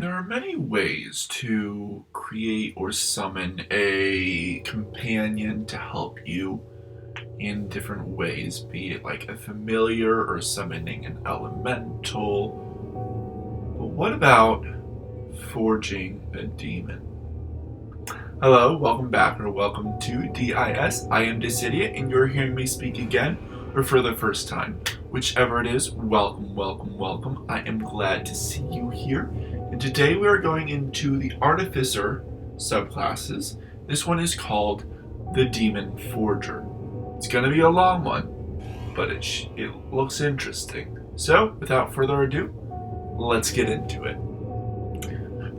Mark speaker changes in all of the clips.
Speaker 1: There are many ways to create or summon a companion to help you in different ways, be it like a familiar or summoning an elemental. But what about forging a demon? Hello, welcome back or welcome to DIS. I am Dissidia and you're hearing me speak again or for the first time. Whichever it is, welcome, welcome, welcome. I am glad to see you here. And today we are going into the Artificer subclasses. This one is called the Demon Forger. It's going to be a long one, but it looks interesting. So, without further ado, let's get into it.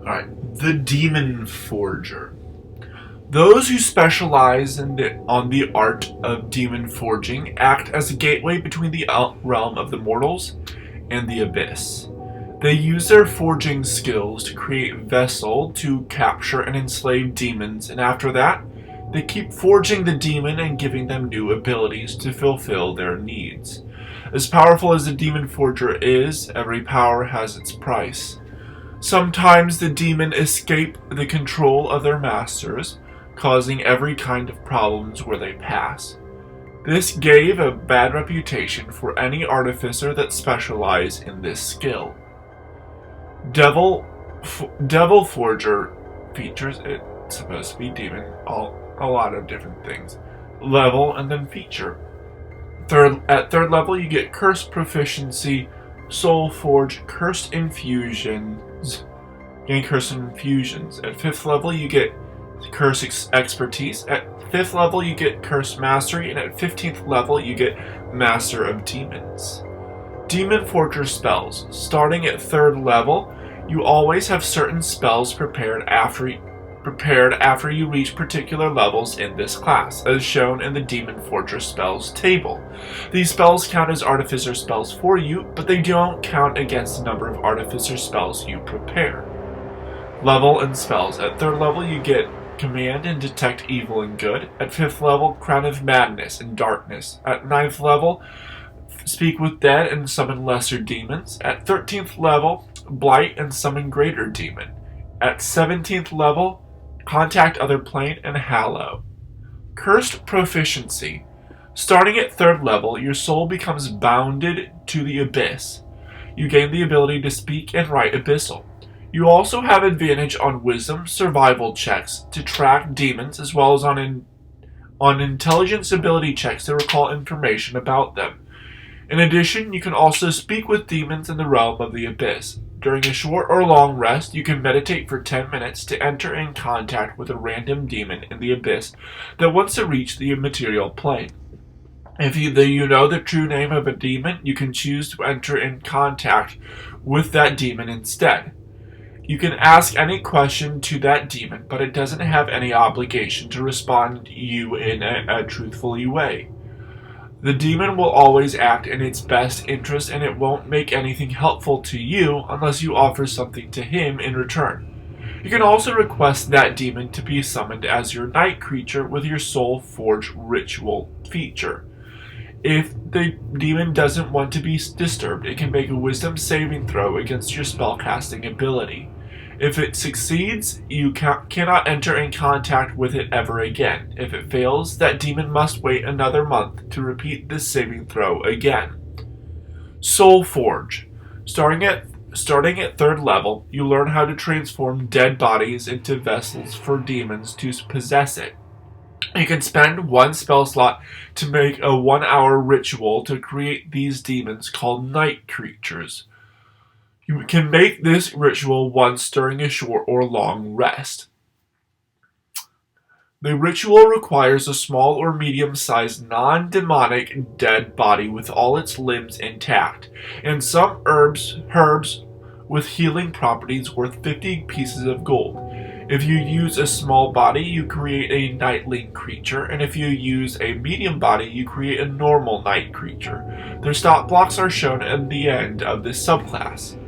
Speaker 1: Alright, the Demon Forger. Those who specialize on the art of demon forging act as a gateway between the realm of the mortals and the abyss. They use their forging skills to create vessel to capture and enslave demons, and after that, they keep forging the demon and giving them new abilities to fulfill their needs. As powerful as the demon forger is, every power has its price. Sometimes the demon escape the control of their masters, causing every kind of problems where they pass. This gave a bad reputation for any artificer that specialized in this skill. Devil Forger features, it's supposed to be demon, a lot of different things. Level and then feature. At third level you get Cursed Proficiency, Soul Forge, Cursed Infusions. Gain Cursed Infusions. At 5th level you get Cursed Expertise. At 5th level you get Cursed Mastery, and at 15th level you get Master of Demons. Demon Forger spells. Starting at 3rd level, you always have certain spells prepared after you reach particular levels in this class, as shown in the Demon Forger spells table. These spells count as Artificer spells for you, but they don't count against the number of Artificer spells you prepare. Level and spells. At 3rd level you get Command and Detect Evil and Good. At 5th level, Crown of Madness and Darkness. At 9th level, Speak with Dead and Summon Lesser Demons. At 13th level, Blight and Summon Greater Demon. At 17th level, Contact Other Plane and Hallow. Cursed Proficiency. Starting at 3rd level, your soul becomes bounded to the abyss. You gain the ability to speak and write abyssal. You also have advantage on wisdom survival checks to track demons, as well as on intelligence ability checks to recall information about them. In addition, you can also speak with demons in the realm of the abyss. During a short or long rest, you can meditate for 10 minutes to enter in contact with a random demon in the abyss that wants to reach the material plane. If you know the true name of a demon, you can choose to enter in contact with that demon instead. You can ask any question to that demon, but it doesn't have any obligation to respond to you in a truthful way. The demon will always act in its best interest, and it won't make anything helpful to you unless you offer something to him in return. You can also request that demon to be summoned as your night creature with your Soul Forge ritual feature. If the demon doesn't want to be disturbed, it can make a wisdom saving throw against your spellcasting ability. If it succeeds, you cannot enter in contact with it ever again. If it fails, that demon must wait another month to repeat this saving throw again. Soul Forge. Starting at 3rd level, you learn how to transform dead bodies into vessels for demons to possess it. You can spend one spell slot to make a 1-hour ritual to create these demons called night creatures. You can make this ritual once during a short or long rest. The ritual requires a small or medium-sized non-demonic dead body with all its limbs intact, and some herbs with healing properties worth 50 pieces of gold. If you use a small body, you create a nightling creature, and if you use a medium body, you create a normal night creature. Their stat blocks are shown at the end of this subclass.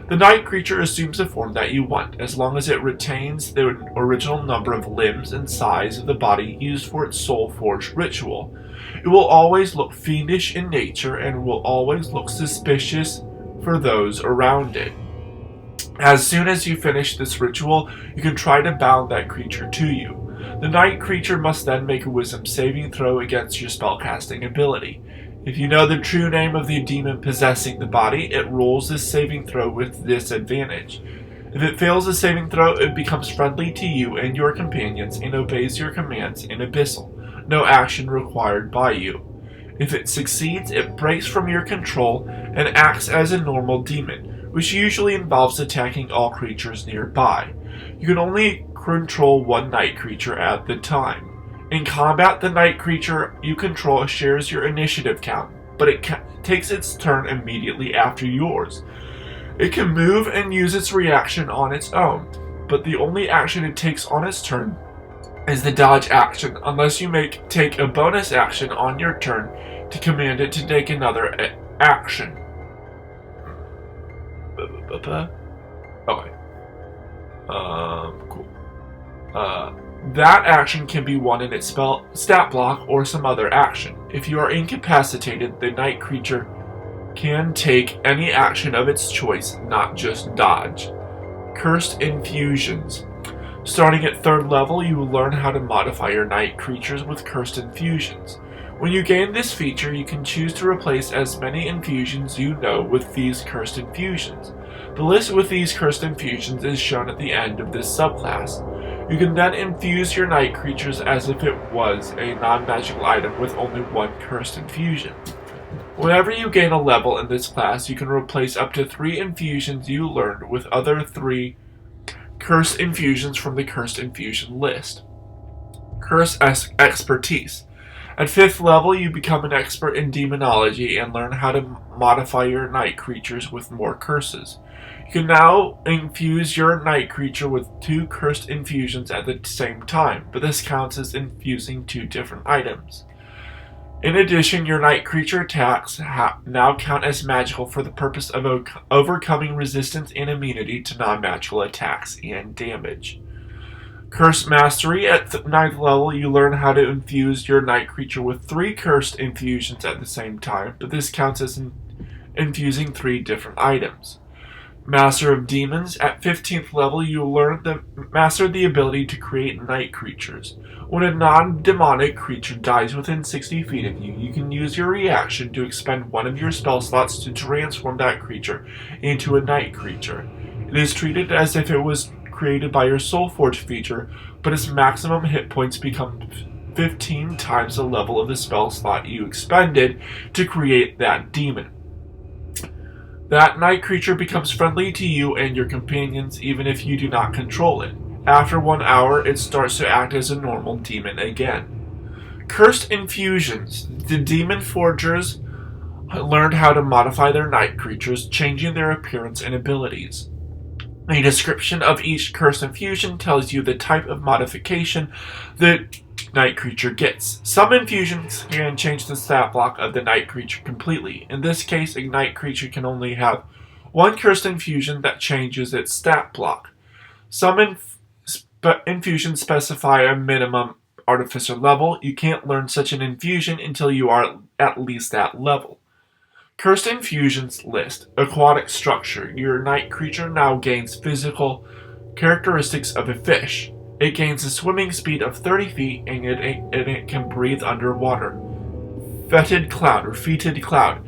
Speaker 1: The night creature assumes the form that you want, as long as it retains the original number of limbs and size of the body used for its Soul Forge ritual. It will always look fiendish in nature and will always look suspicious for those around it. As soon as you finish this ritual, you can try to bound that creature to you. The night creature must then make a wisdom saving throw against your spellcasting ability. If you know the true name of the demon possessing the body, it rolls this saving throw with disadvantage. If it fails the saving throw, it becomes friendly to you and your companions and obeys your commands in Abyssal. No action required by you. If it succeeds, it breaks from your control and acts as a normal demon, which usually involves attacking all creatures nearby. You can only control one night creature at the time. In combat, the night creature you control shares your initiative count, but it takes its turn immediately after yours. It can move and use its reaction on its own, but the only action it takes on its turn is the dodge action, unless you take a bonus action on your turn to command it to take another action. Okay. Cool. That action can be one in its stat block or some other action. If you are incapacitated, the night creature can take any action of its choice, not just dodge. Cursed Infusions. Starting at 3rd level, you will learn how to modify your night creatures with Cursed Infusions. When you gain this feature, you can choose to replace as many infusions you know with these Cursed Infusions. The list with these Cursed Infusions is shown at the end of this subclass. You can then infuse your night creatures as if it was a non-magical item with only one Cursed Infusion. Whenever you gain a level in this class, you can replace up to 3 infusions you learned with other 3 Cursed Infusions from the Cursed Infusion list. Curse Expertise. At 5th level, you become an expert in demonology and learn how to modify your night creatures with more curses. You can now infuse your night creature with 2 cursed infusions at the same time, but this counts as infusing 2 different items. In addition, your night creature attacks now count as magical for the purpose of overcoming resistance and immunity to non-magical attacks and damage. Curse Mastery. At 9th level, you learn how to infuse your night creature with 3 cursed infusions at the same time, but this counts as infusing 3 different items. Master of Demons. At 15th level, you master the ability to create night creatures. When a non-demonic creature dies within 60 feet of you, you can use your reaction to expend one of your spell slots to transform that creature into a night creature. It is treated as if it was created by your Soulforge feature, but its maximum hit points become 15 times the level of the spell slot you expended to create that demon. That night creature becomes friendly to you and your companions even if you do not control it. After 1 hour, it starts to act as a normal demon again. Cursed Infusions. The Demon Forgers learned how to modify their night creatures, changing their appearance and abilities. A description of each cursed infusion tells you the type of modification the night creature gets. Some infusions can change the stat block of the night creature completely. In this case, a night creature can only have 1 cursed infusion that changes its stat block. Some infusions specify a minimum artificer level. You can't learn such an infusion until you are at least that level. Cursed Infusions list. Aquatic structure. Your night creature now gains physical characteristics of a fish. It gains a swimming speed of 30 feet and it can breathe underwater. Fetid Cloud or Fetid Cloud.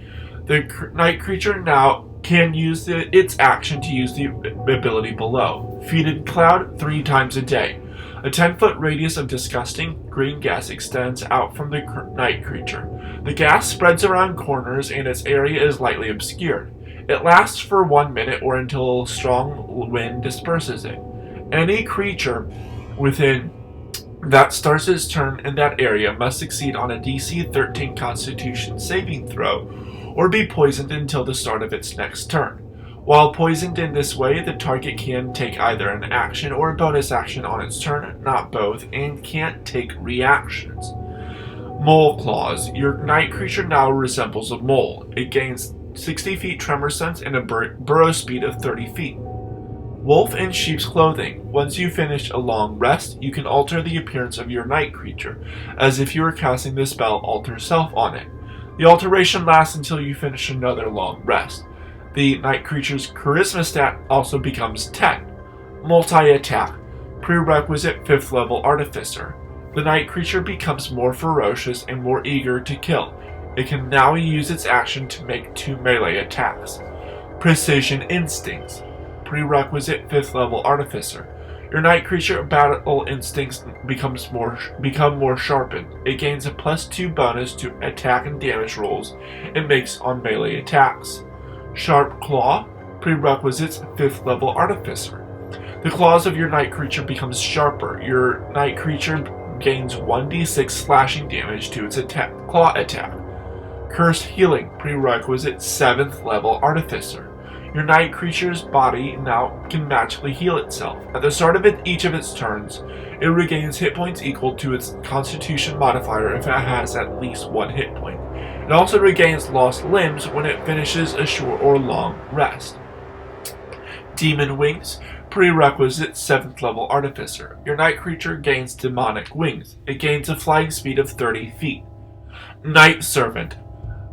Speaker 1: The night creature now can use its action to use the ability below. Fetid Cloud 3 times a day. A 10-foot radius of disgusting green gas extends out from the night creature. The gas spreads around corners and its area is lightly obscured. It lasts for 1 minute or until a strong wind disperses it. Any creature within that starts its turn in that area must succeed on a DC 13 Constitution saving throw or be poisoned until the start of its next turn. While poisoned in this way, the target can take either an action or a bonus action on its turn, not both, and can't take reactions. Mole Claws. Your night creature now resembles a mole. It gains 60 feet tremor sense and a burrow speed of 30 feet. Wolf in Sheep's Clothing. Once you finish a long rest, you can alter the appearance of your night creature, as if you were casting the spell Alter Self on it. The alteration lasts until you finish another long rest. The Night Creature's Charisma stat also becomes 10. Multi-attack. Prerequisite 5th level Artificer. The Night Creature becomes more ferocious and more eager to kill. It can now use its action to make 2 melee attacks. Precision Instincts. Prerequisite 5th level Artificer. Your Night Creature battle instincts become more sharpened. It gains a +2 bonus to attack and damage rolls it makes on melee attacks. Sharp Claw. Prerequisites 5th level Artificer. The claws of your Night Creature becomes sharper. Your Night Creature gains 1d6 slashing damage to its claw attack. Cursed Healing. Prerequisite 7th level Artificer. Your Night Creature's body now can magically heal itself. At the start of each of its turns, it regains hit points equal to its Constitution modifier if it has at least 1 hit point. It also regains lost limbs when it finishes a short or long rest. Demon Wings. Prerequisite 7th level Artificer. Your Night Creature gains demonic wings. It gains a flying speed of 30 feet. Night Servant.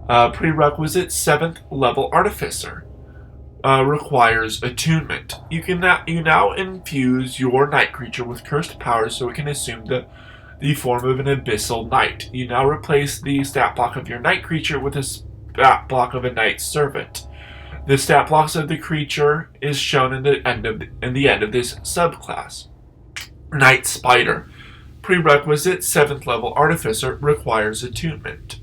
Speaker 1: Prerequisite 7th level Artificer. Requires attunement. You now infuse your Night Creature with cursed powers so it can assume the form of an abyssal knight. You now replace the stat block of your Night Creature with a stat block of a Night Servant. The stat blocks of the creature is shown in the end of this subclass. Night Spider. Prerequisite 7th level Artificer. Requires attunement.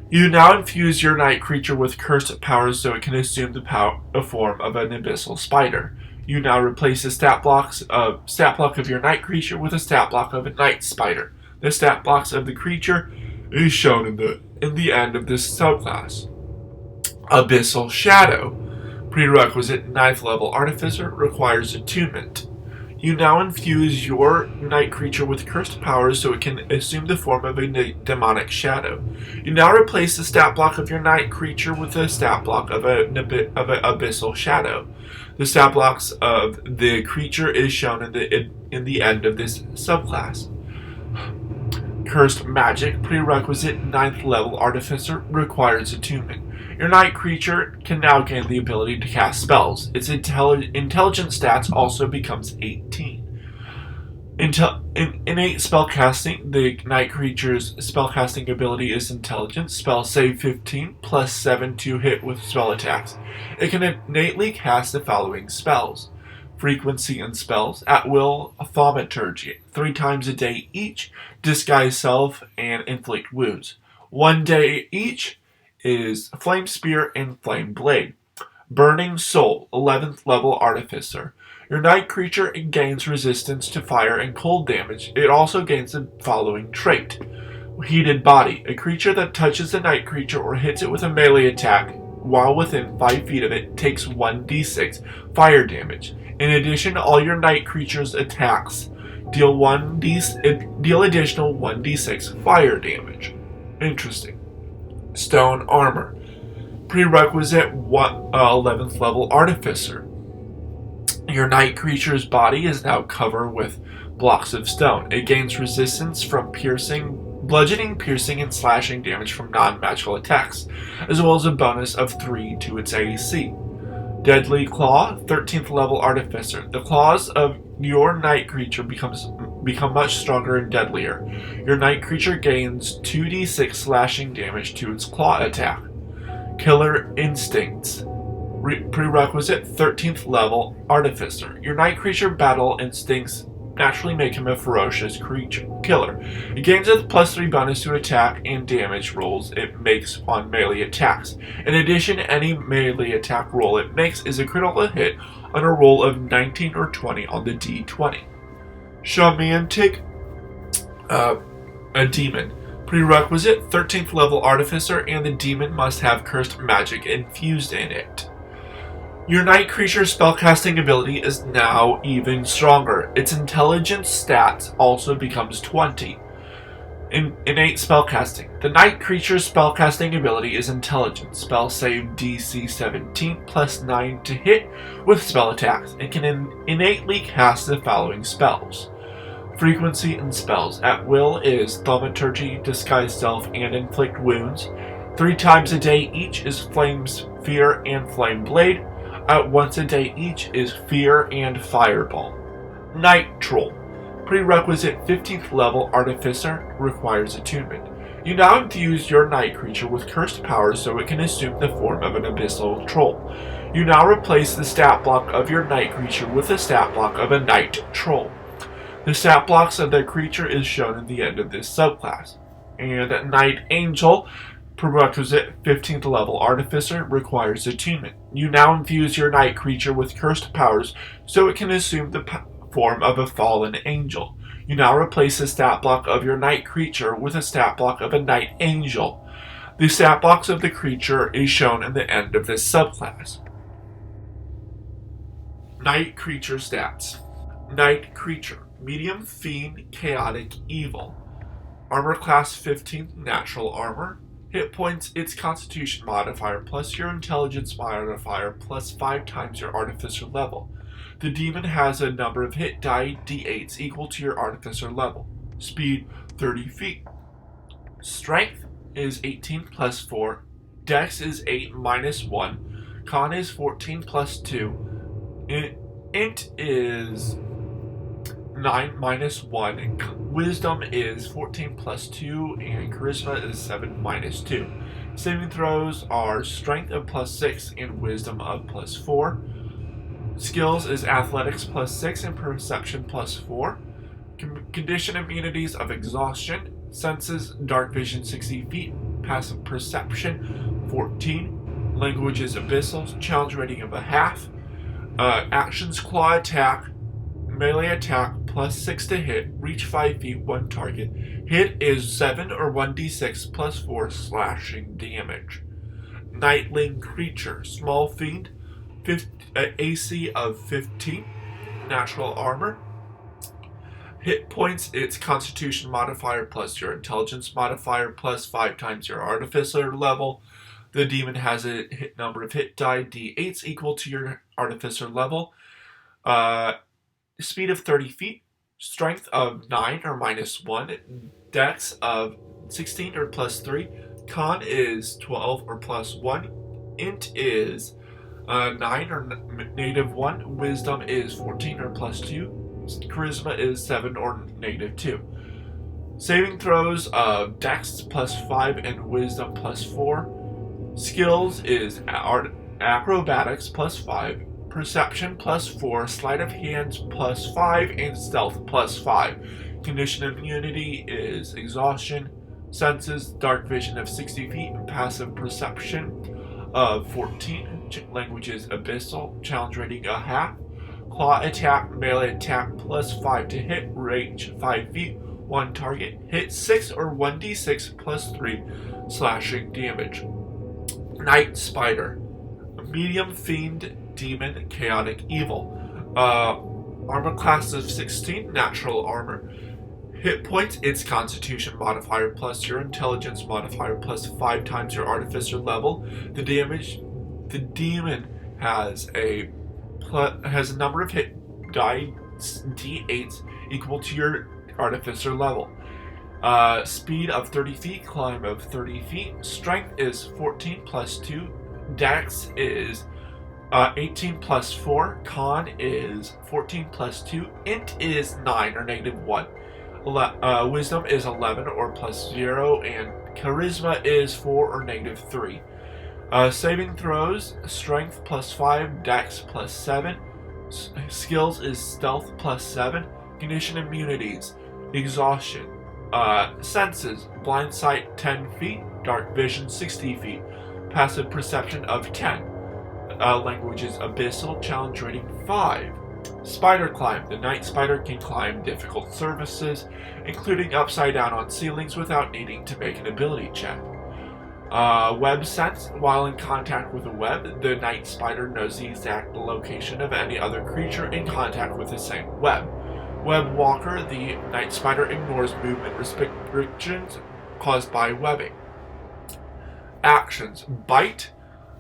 Speaker 1: You now infuse your Night Creature with cursed powers so it can assume the form of an abyssal spider. You now replace the stat block of your Night Creature with a stat block of a Night Spider. The stat blocks of the creature is shown in the end of this subclass. Abyssal Shadow. Prerequisite 9th level Artificer. Requires attunement. You now infuse your Night Creature with cursed powers so it can assume the form of a demonic shadow. You now replace the stat block of your Night Creature with a stat block of an Abyssal Shadow. The stat blocks of the creature is shown in the end of this subclass. Cursed Magic. Prerequisite 9th level Artificer. Requires attunement. Your Night Creature can now gain the ability to cast spells. Its intelligence stats also becomes 18. In innate spellcasting, the Night Creature's spellcasting ability is Intelligence, spell save 15, plus 7 to hit with spell attacks. It can innately cast the following spells. Frequency and spells, at will, thaumaturgy, 3 times a day each, disguise self, and inflict wounds. 1 day each is Flame Spear and Flame Blade. Burning Soul, 11th level Artificer. Your Night Creature gains resistance to fire and cold damage. It also gains the following trait. Heated Body. A creature that touches the Night Creature or hits it with a melee attack while within 5 feet of it takes 1d6 fire damage. In addition, all your Night Creature's attacks deal additional 1d6 fire damage. Interesting. Stone Armor. Prerequisite 11th level Artificer. Your Night Creature's body is now covered with blocks of stone. It gains resistance from bludgeoning, piercing, and slashing damage from non-magical attacks, as well as a bonus of 3 to its AC. Deadly Claw, 13th level Artificer. The claws of your Night Creature become much stronger and deadlier. Your Night Creature gains 2d6 slashing damage to its claw attack. Killer Instincts. Prerequisite 13th level Artificer. Your Night Creature battle instincts naturally make him a ferocious killer. It gains a +3 bonus to attack and damage rolls it makes on melee attacks. In addition, any melee attack roll it makes is a critical hit on a roll of 19 or 20 on the d20. Shamantic, a demon. Prerequisite 13th level Artificer, and the demon must have cursed magic infused in it. Your Night Creature's spellcasting ability is now even stronger. Its intelligence stats also becomes 20. In innate spellcasting. The Night Creature's spellcasting ability is Intelligence. Spell save DC 17 plus 9 to hit with spell attacks. It can innately cast the following spells. Frequency and spells. At will is Thaumaturgy, Disguise Self, and Inflict Wounds. 3 times a day each is Fear, and Flame Blade. At once a day each is Fear and Fireball. Night Troll. Prerequisite 15th level Artificer, requires attunement. You now infuse your night creature with cursed powers so it can assume the form of an abyssal troll. You now replace the stat block of your night creature with the stat block of a night troll. The stat blocks of the creature is shown at the end of this subclass. And Night Angel, prerequisite 15th level Artificer, requires attunement. You now infuse your night creature with cursed powers so it can assume the form of a fallen angel. You now replace the stat block of your night creature with a stat block of a night angel. The stat blocks of the creature is shown at the end of this subclass. Night Creature stats. Night Creature. Medium Fiend, Chaotic, Evil. Armor class 15, Natural Armor. Hit points, its Constitution modifier plus your Intelligence modifier plus 5 times your Artificer level. The demon has a number of hit die d8s equal to your Artificer level. Speed 30 feet. Strength is 18 plus 4. Dex is 8 minus 1. Con is 14 plus 2. Int is 9 minus 1. Wisdom is 14 plus 2. And Charisma is 7 minus 2. Saving throws are Strength of plus 6 and Wisdom of plus 4. Skills is Athletics plus 6 and Perception plus 4. Condition immunities of Exhaustion. Senses, Dark Vision 60 feet. Passive Perception 14. Languages Abyssal. Challenge rating of a half. Actions Claw Attack. Melee Attack plus 6 to hit. Reach 5 feet, 1 target. Hit is 7 or 1d6 plus 4 slashing damage. Nightling Creature. Small Fiend. AC of 15, natural armor. Hit points, its Constitution modifier plus your Intelligence modifier plus 5 times your Artificer level. The demon has a number of hit die d8s equal to your Artificer level. Speed of 30 feet. Strength of 9 or minus 1. Dex of 16 or plus 3. Con is 12 or plus 1. Int is 9 or negative 1. Wisdom is 14 or plus 2. Charisma is 7 or negative 2. Saving throws of Dex plus 5 and Wisdom plus 4. Skills is Acrobatics plus 5. Perception plus 4. Sleight of Hands plus 5. And Stealth plus 5. Condition immunity is Exhaustion. Senses, Dark Vision of 60 feet. And Passive Perception of 14. Languages Abyssal. Challenge rating a half. Claw Attack, Melee Attack plus 5 to hit. Range 5 feet, 1 target. Hit 6 or 1d6 plus 3 slashing damage. Night Spider. Medium Fiend, Demon, Chaotic, Evil. Armor class of 16, Natural Armor. Hit points, its Constitution modifier plus your Intelligence modifier plus 5 times your Artificer level. The demon has a number of hit die d8s equal to your Artificer level. Speed of 30 feet, climb of 30 feet. Strength is 14 plus 2. Dex is 18 plus 4. Con is 14 plus 2. Int is 9 or negative 1. Wisdom is 11 or plus 0. And Charisma is 4 or negative 3. Saving throws, Strength plus 5, Dex plus 7. Skills is Stealth plus 7. Condition immunities, Exhaustion. Senses, Blind Sight 10 feet, Dark Vision 60 feet. Passive Perception of 10. Languages Abyssal, challenge rating 5. Spider Climb. The Night Spider can climb difficult surfaces, including upside down on ceilings without needing to make an ability check. Web Sense. While in contact with a web, the Night Spider knows the exact location of any other creature in contact with the same web. Web Walker. The Night Spider ignores movement restrictions caused by webbing. Actions. Bite.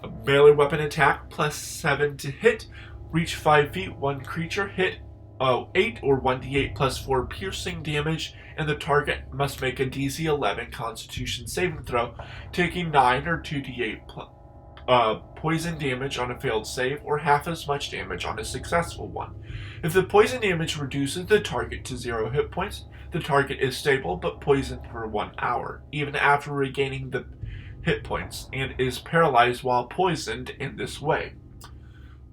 Speaker 1: A melee weapon attack plus 7 to hit. Reach 5 feet, 1 creature. Hit 8 or 1d8 plus 4 piercing damage, and the target must make a DC 11 Constitution saving throw, taking 9 or 2d8 poison damage on a failed save, or half as much damage on a successful one. If the poison damage reduces the target to 0 hit points, the target is stable but poisoned for 1 hour, even after regaining the hit points, and is paralyzed while poisoned in this way.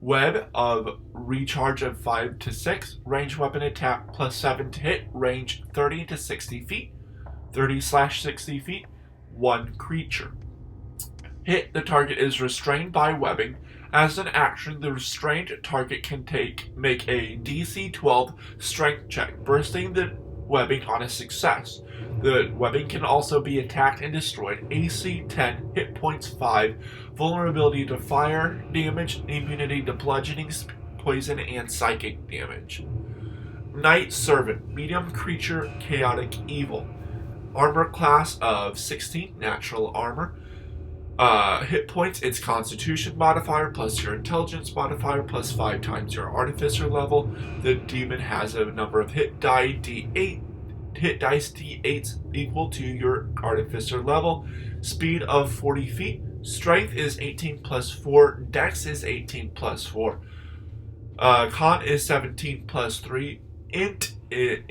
Speaker 1: Web of recharge of 5 to 6, range weapon attack plus 7 to hit, range 30 to 60 feet, 30/60 feet, 1 creature. Hit, the target is restrained by webbing. As an action, the restrained target can make a DC 12 strength check, bursting the webbing on a success. The webbing can also be attacked and destroyed. AC 10, hit points 5, vulnerability to fire damage, immunity to bludgeoning, poison, and psychic damage. Knight Servant, medium creature, chaotic evil. Armor class of 16, natural armor. Hit points, its constitution modifier plus your intelligence modifier plus 5 times your artificer level. The demon has a number of hit dice D8s equal to your artificer level. Speed of 40 feet. Strength is 18 plus 4. Dex is 18 plus 4. Con is 17 plus 3. Int is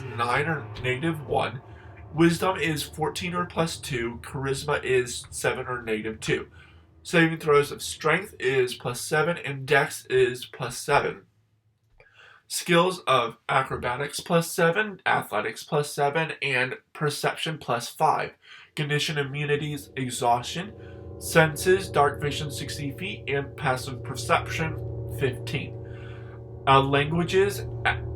Speaker 1: 9 or -1. Wisdom is 14 or plus 2. Charisma is 7 or -2. Saving throws of strength is plus 7 and dex is plus 7. Skills of acrobatics plus 7, athletics plus 7, and perception plus 5. Condition immunities, exhaustion. Senses, dark vision 60 feet, and passive perception 15. Languages,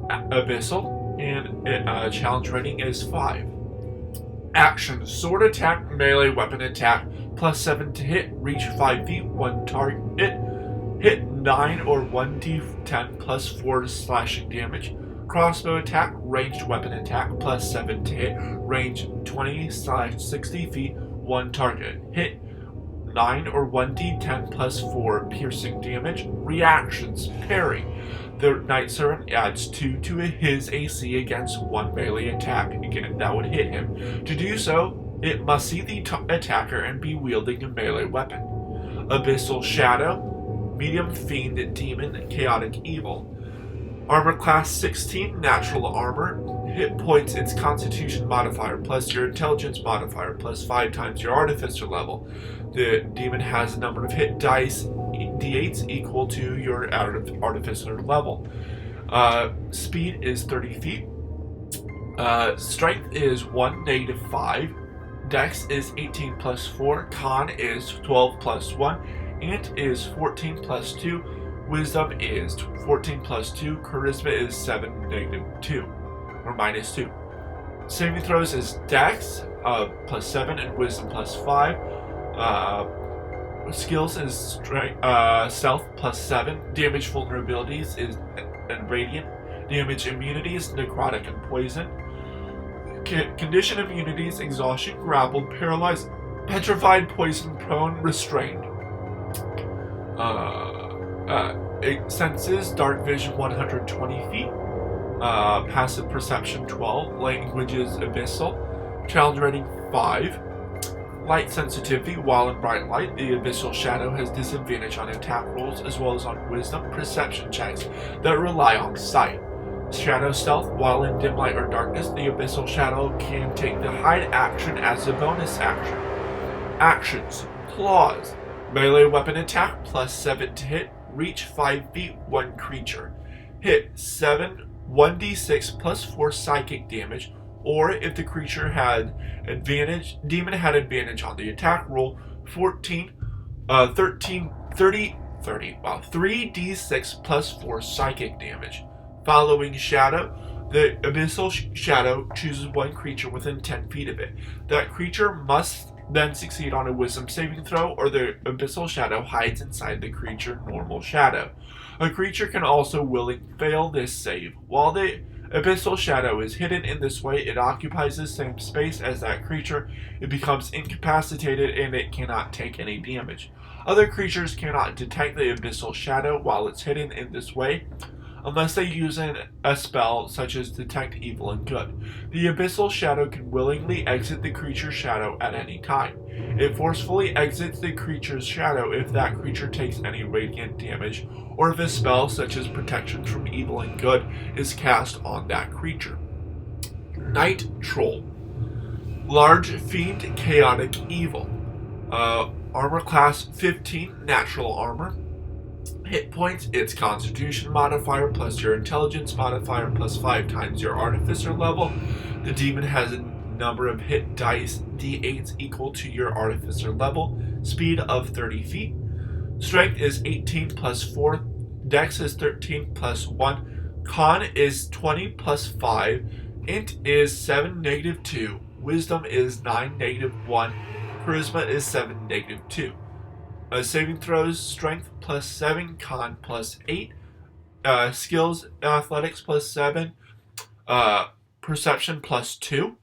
Speaker 1: abyssal, and challenge rating is 5. Action, sword attack, melee weapon attack, plus 7 to hit, reach 5 feet, 1 target, hit 9 or 1d10 plus 4 slashing damage. Crossbow attack, ranged weapon attack, plus 7 to hit, range 20/60 feet, 1 target, hit 9 or 1d10 plus 4 piercing damage. Reactions, parry. The Knight Servant adds 2 to his AC against 1 melee attack. Again, that would hit him. To do so, it must see the attacker and be wielding a melee weapon. Abyssal Shadow, medium fiend, demon, chaotic evil. Armor class 16, natural armor. Hit points, its constitution modifier plus your intelligence modifier plus 5 times your artificer level. The demon has a number of hit dice D8s equal to your artificer level. Speed is 30 feet. Strength is 1 -5. Dex is 18 plus 4. Con is 12 plus 1. Int is 14 plus 2. Wisdom is 14 plus 2. Charisma is 7 -2 or -2. Saving throws is Dex plus 7 and Wisdom plus 5. Skills is Stealth plus 7. Damage vulnerabilities is Radiant. Damage immunities, Necrotic and Poison. Condition immunities, Exhaustion, Grappled, Paralyzed, Petrified, Poison, Prone, Restrained. Senses, Dark Vision 120 feet. Passive Perception 12. Languages, Abyssal. Challenge rating 5. Light sensitivity. While in bright light, the Abyssal Shadow has disadvantage on attack rolls as well as on wisdom perception checks that rely on sight. Shadow Stealth. While in dim light or darkness, the Abyssal Shadow can take the hide action as a bonus action. Actions. Claws. Melee weapon attack plus 7 to hit. Reach 5 feet, 1 creature. Hit 7, 1d6 plus 4 psychic damage, or if the creature had advantage, demon had advantage on the attack roll, 3d6 plus 4 psychic damage. Following Shadow, the Abyssal Shadow chooses 1 creature within 10 feet of it. That creature must then succeed on a wisdom saving throw, or the Abyssal Shadow hides inside the creature normal shadow. A creature can also willingly fail this save. While the Abyssal Shadow is hidden in this way, it occupies the same space as that creature. It becomes incapacitated and it cannot take any damage. Other creatures cannot detect the Abyssal Shadow while it's hidden in this way, unless they use a spell such as Detect Evil and Good. The Abyssal Shadow can willingly exit the creature's shadow at any time. It forcefully exits the creature's shadow if that creature takes any radiant damage, or if a spell such as Protection from Evil and Good is cast on that creature. Night Troll. Large Fiend Chaotic Evil. Armor class 15, natural armor. Hit points, its Constitution modifier plus your Intelligence modifier plus 5 times your Artificer level. The demon has a number of hit dice, d8s equal to your Artificer level. Speed of 30 feet. Strength is 18 plus 4. Dex is 13 plus 1. Con is 20 plus 5. Int is 7 negative 2. Wisdom is 9 negative 1. Charisma is 7 negative 2. Saving throws, strength plus 7, con plus 8, skills, athletics plus 7, perception plus 2.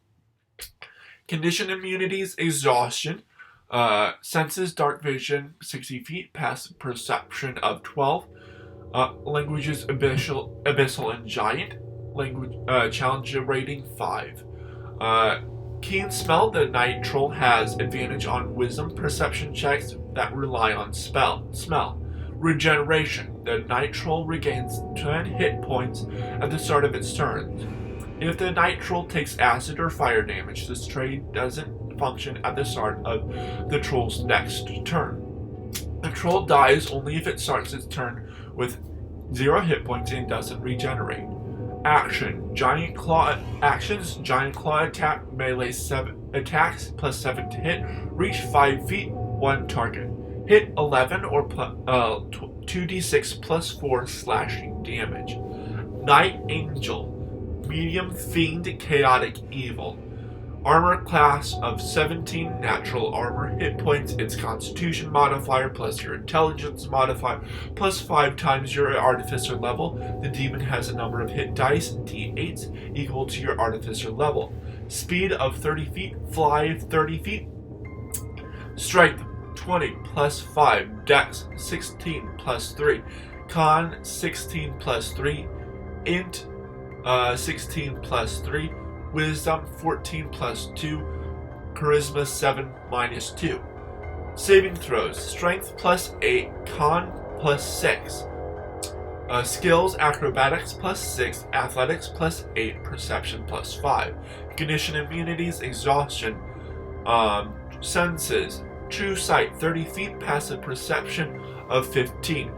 Speaker 1: Condition immunities, exhaustion, senses, dark vision, 60 feet, passive perception of 12, languages, abyssal and giant, language, challenge rating 5. Keen smell, the night troll has advantage on wisdom perception checks that rely on smell. Regeneration, the night troll regains 10 hit points at the start of its turn. If the night troll takes acid or fire damage, this trait doesn't function at the start of the troll's next turn. The troll dies only if it starts its turn with 0 hit points and doesn't regenerate. Actions, giant claw attack, melee 7 attacks plus 7 to hit, reach 5 feet, 1 target. Hit 11 or 2d6 plus 4 slashing damage. Night Angel, medium fiend chaotic evil. Armor class of 17, natural armor. Hit points, its Constitution modifier plus your Intelligence modifier plus 5 times your Artificer level. The demon has a number of hit dice, d8s, equal to your Artificer level. Speed of 30 feet, fly 30 feet. Strength 20 plus 5, Dex 16 plus 3, Con 16 plus 3, Int 16 plus 3, Wisdom 14 plus 2, Charisma 7 minus 2. Saving throws, Strength plus 8, Con plus 6. Skills, Acrobatics plus 6, Athletics plus 8, Perception plus 5. Condition immunities, Exhaustion, Senses, True Sight 30 feet, Passive Perception of 15.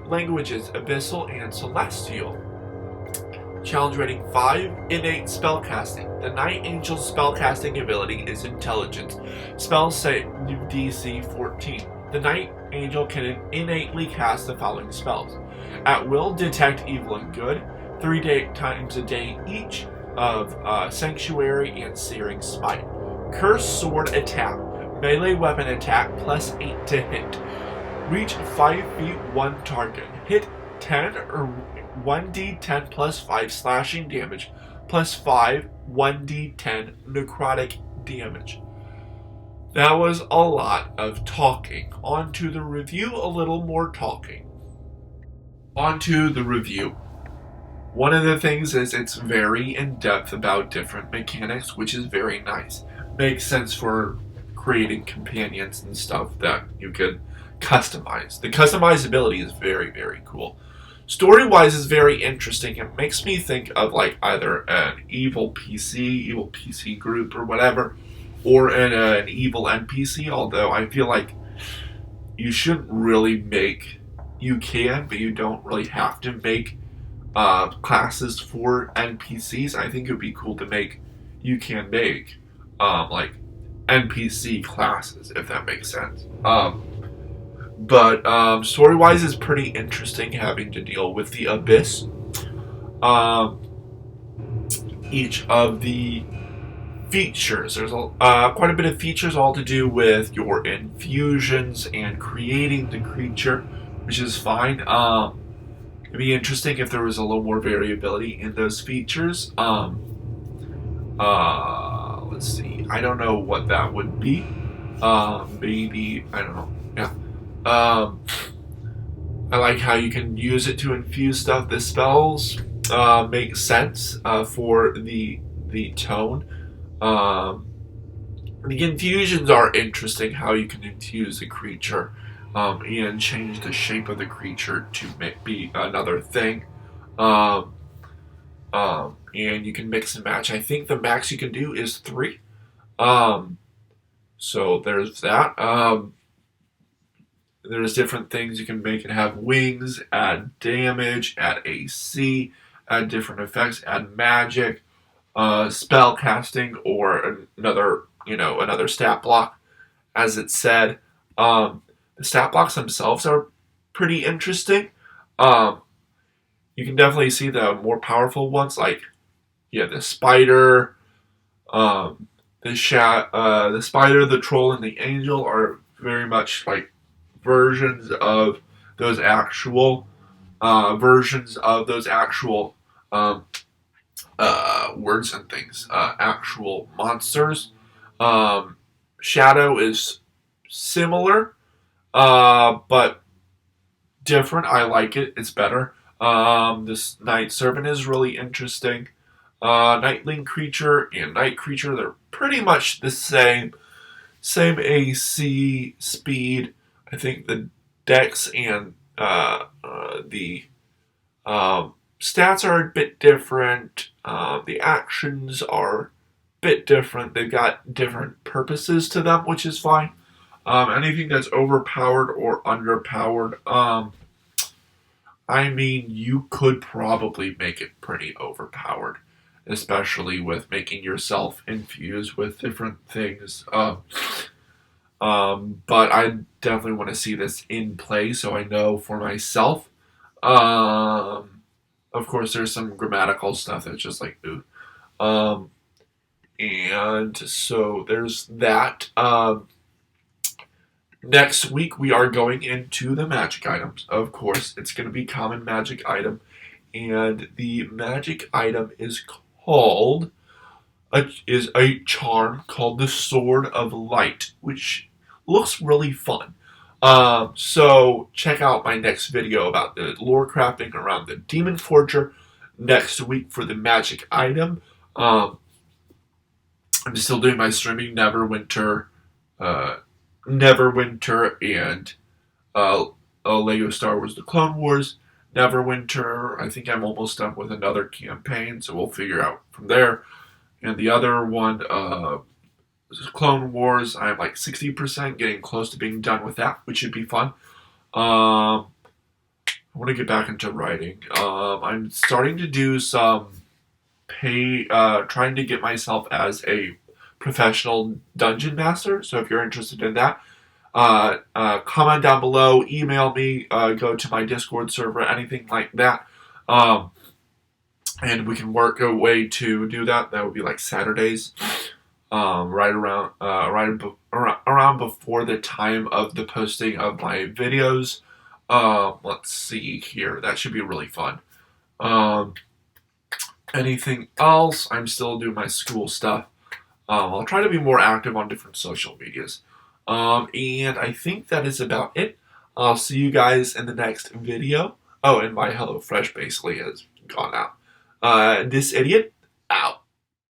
Speaker 1: Languages, Abyssal and Celestial. Challenge rating 5, innate spellcasting. The Night Angel's spellcasting ability is Intelligence. Spells say DC 14. The Night Angel can innately cast the following spells: at will, detect evil and good, 3 times a day each, of Sanctuary and Searing Smite. Curse Sword Attack, melee weapon attack plus 8 to hit. Reach 5 feet, 1 target. Hit 10 or 1d10 plus 5 slashing damage, plus 5 1d10 necrotic damage. That was a lot of talking. On to the review, a little more talking. On to the review. One of the things is it's very in-depth about different mechanics, which is very nice. Makes sense for creating companions and stuff that you could customize. The customizability is very, very cool. Story-wise is very interesting. It makes me think of like either an evil PC group or whatever, or an evil NPC, although I feel like you shouldn't really make, you can, but you don't really have to make classes for NPCs. I think it would be cool to make, you can make like NPC classes, if that makes sense. But story-wise is pretty interesting, having to deal with the Abyss. Each of the features, there's quite a bit of features all to do with your infusions and creating the creature, which is fine. It'd be interesting if there was a little more variability in those features. Let's see. I don't know what that would be. Maybe, I don't know. Yeah. I like how you can use it to infuse stuff. The spells make sense for the tone. The infusions are interesting, how you can infuse a creature and change the shape of the creature to be another thing. Um, and you can mix and match. I think the max you can do is 3. Um, so there's that. There's different things you can make it have: wings, add damage, add AC, add different effects, add magic, spell casting, or another stat block, as it said. The stat blocks themselves are pretty interesting. Um, you can definitely see the more powerful ones, like the spider, the spider, the troll, and the angel are very much like versions of those actual um, words and things, actual monsters. Um, Shadow is similar, but different. I like it. It's better. This Night Servant is really interesting. Nightling creature and Night creature, they're pretty much the same. Same AC, speed. I think the dex and the stats are a bit different. The actions are a bit different. They've got different purposes to them, which is fine. Anything that's overpowered or underpowered, I mean, you could probably make it pretty overpowered, especially with making yourself infused with different things. But I definitely want to see this in play so I know for myself. Of course, there's some grammatical stuff that's just like, ooh. Um, and so there's that. Next week, we are going into the magic items. Of course, it's going to be common magic item. And the magic item is called is a charm called the Sword of Light, which looks really fun. So check out my next video about the lore crafting around the Demon Forger next week for the magic item. I'm still doing my streaming uh, Neverwinter, and Lego Star Wars: The Clone Wars. Neverwinter, I think I'm almost done with another campaign, so we'll figure out from there. And the other one, Clone Wars, I'm like 60%, getting close to being done with that, which should be fun. I want to get back into writing. I'm starting to do some trying to get myself as a professional dungeon master. So if you're interested in that, comment down below, email me, go to my Discord server, anything like that. And we can work a way to do that. That would be like Saturdays, around before the time of the posting of my videos. Let's see here. That should be really fun. Anything else? I'm still doing my school stuff. I'll try to be more active on different social medias. And I think that is about it. I'll see you guys in the next video. Oh, and my HelloFresh basically has gone out. This idiot, out.